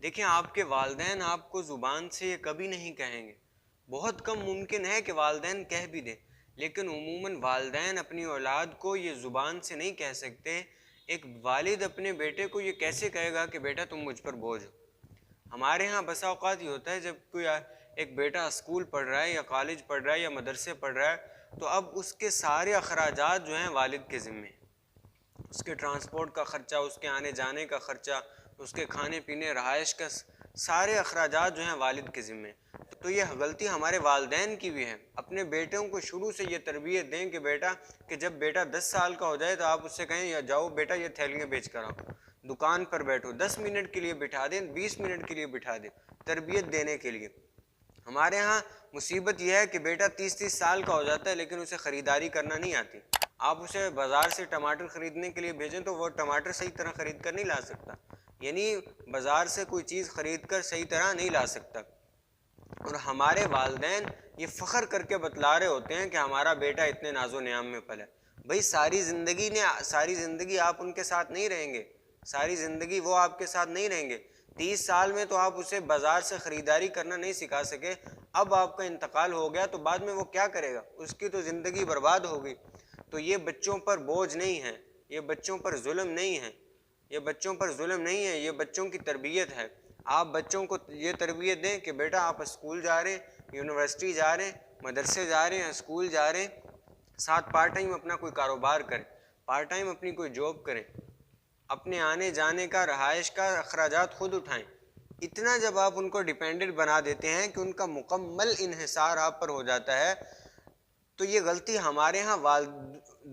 دیکھیں آپ کے والدین آپ کو زبان سے یہ کبھی نہیں کہیں گے، بہت کم ممکن ہے کہ والدین کہہ بھی دیں، لیکن عموماً والدین اپنی اولاد کو یہ زبان سے نہیں کہہ سکتے۔ ایک والد اپنے بیٹے کو یہ کیسے کہے گا کہ بیٹا تم مجھ پر بوجھ ہو؟ ہمارے ہاں بسا اوقات یہ ہوتا ہے جب کوئی ایک بیٹا اسکول پڑھ رہا ہے یا کالج پڑھ رہا ہے یا مدرسے پڑھ رہا ہے تو اب اس کے سارے اخراجات جو ہیں والد کے ذمے ہیں۔ اس کے ٹرانسپورٹ کا خرچہ، اس کے آنے جانے کا خرچہ، اس کے کھانے پینے رہائش کا سارے اخراجات جو ہیں والد کے ذمے۔ تو یہ غلطی ہمارے والدین کی بھی ہے۔ اپنے بیٹوں کو شروع سے یہ تربیت دیں کہ بیٹا، کہ جب بیٹا 10 سال کا ہو جائے تو آپ اس سے کہیں یا جاؤ بیٹا یہ تھیلیاں بیچ کر آؤ، دکان پر بیٹھو، 10 منٹ کے لیے بٹھا دیں، 20 منٹ کے لیے بٹھا دیں، تربیت دینے کے لیے۔ ہمارے ہاں مصیبت یہ ہے کہ بیٹا 30 سال کا ہو جاتا ہے لیکن اسے خریداری کرنا نہیں آتی۔ آپ اسے بازار سے ٹماٹر خریدنے کے لیے بھیجیں تو وہ ٹماٹر صحیح طرح خرید کر نہیں لا سکتا، یعنی بازار سے کوئی چیز خرید کر صحیح طرح نہیں لا سکتا۔ اور ہمارے والدین یہ فخر کر کے بتلا رہے ہوتے ہیں کہ ہمارا بیٹا اتنے ناز و نیام میں پلا ہے۔ بھئی ساری زندگی آپ ان کے ساتھ نہیں رہیں گے، ساری زندگی وہ آپ کے ساتھ نہیں رہیں گے۔ 30 سال میں تو آپ اسے بازار سے خریداری کرنا نہیں سکھا سکے، اب آپ کا انتقال ہو گیا تو بعد میں وہ کیا کرے گا؟ اس کی تو زندگی برباد ہو گئی۔ تو یہ بچوں پر بوجھ نہیں ہے، یہ بچوں پر ظلم نہیں ہے، یہ بچوں پر ظلم نہیں ہے، یہ بچوں کی تربیت ہے۔ آپ بچوں کو یہ تربیت دیں کہ بیٹا آپ اسکول جا رہے ہیں، یونیورسٹی جا رہے ہیں، مدرسے جا رہے ہیں، اسکول جا رہے ہیں، ساتھ پارٹ ٹائم اپنا کوئی کاروبار کریں، پارٹ ٹائم اپنی کوئی جاب کریں، اپنے آنے جانے کا رہائش کا اخراجات خود اٹھائیں۔ اتنا جب آپ ان کو ڈیپینڈنٹ بنا دیتے ہیں کہ ان کا مکمل انحصار آپ پر ہو جاتا ہے، تو یہ غلطی ہمارے ہاں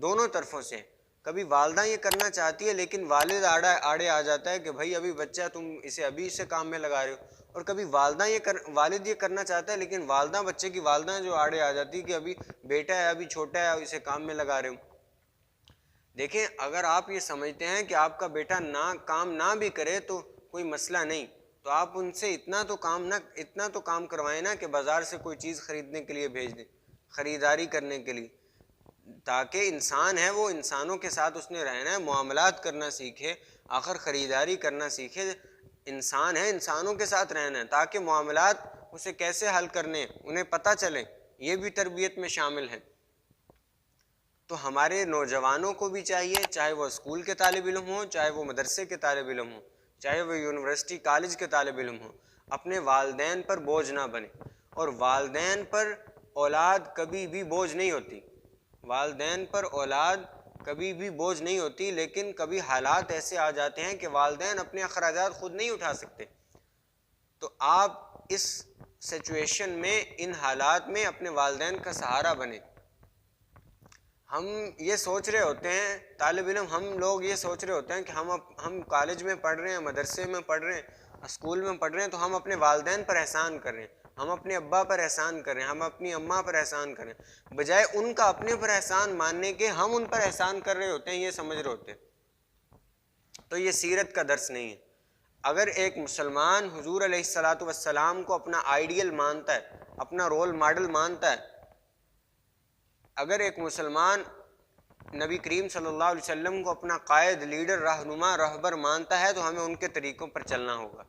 دونوں طرفوں سے ہے۔ کبھی والدہ یہ کرنا چاہتی ہے لیکن والد آڑے آ جاتا ہے کہ بھائی ابھی بچہ تم اسے ابھی سے کام میں لگا رہے ہو، اور کبھی والد یہ کرنا چاہتا ہے لیکن والدہ بچے کی والدہ جو آڑے آ جاتی ہے کہ ابھی بیٹا ہے، ابھی چھوٹا ہے، اسے کام میں لگا رہے ہو۔ دیکھیں اگر آپ یہ سمجھتے ہیں کہ آپ کا بیٹا کام نہ بھی کرے تو کوئی مسئلہ نہیں، تو آپ ان سے اتنا تو کام کروائیں نا کہ بازار سے کوئی چیز خریدنے کے لیے بھیج دیں، خریداری کرنے کے لیے، تاکہ انسان ہے وہ انسانوں کے ساتھ اس نے رہنا ہے، معاملات کرنا سیکھے، آخر خریداری کرنا سیکھے۔ انسان ہے، انسانوں کے ساتھ رہنا ہے تاکہ معاملات اسے کیسے حل کرنے انہیں پتہ چلے، یہ بھی تربیت میں شامل ہے۔ تو ہمارے نوجوانوں کو بھی چاہیے، چاہے وہ اسکول کے طالب علم ہوں، چاہے وہ مدرسے کے طالب علم ہوں، چاہے وہ یونیورسٹی کالج کے طالب علم ہوں، اپنے والدین پر بوجھ نہ بنے۔ اور والدین پر اولاد کبھی بھی بوجھ نہیں ہوتی، والدین پر اولاد کبھی بھی بوجھ نہیں ہوتی، لیکن کبھی حالات ایسے آ جاتے ہیں کہ والدین اپنے اخراجات خود نہیں اٹھا سکتے، تو آپ اس سچویشن میں، ان حالات میں اپنے والدین کا سہارا بنیں۔ ہم یہ سوچ رہے ہوتے ہیں، طالب علم ہم لوگ یہ سوچ رہے ہوتے ہیں کہ ہم کالج میں پڑھ رہے ہیں، مدرسے میں پڑھ رہے ہیں، اسکول میں پڑھ رہے ہیں، تو ہم اپنے والدین پر احسان کر رہے ہیں، ہم اپنے ابا پر احسان کر رہے ہیں، ہم اپنی اماں پر احسان کر رہے ہیں، بجائے ان کا اپنے پر احسان ماننے کے ہم ان پر احسان کر رہے ہوتے ہیں، یہ سمجھ رہے ہوتے ہیں۔ تو یہ سیرت کا درس نہیں ہے۔ اگر ایک مسلمان حضور علیہ الصلاۃ والسلام کو اپنا آئیڈیل مانتا ہے، اپنا رول ماڈل مانتا ہے، اگر ایک مسلمان نبی کریم صلی اللہ علیہ وسلم کو اپنا قائد، لیڈر، رہنما، رہبر مانتا ہے، تو ہمیں ان کے طریقوں پر چلنا ہوگا۔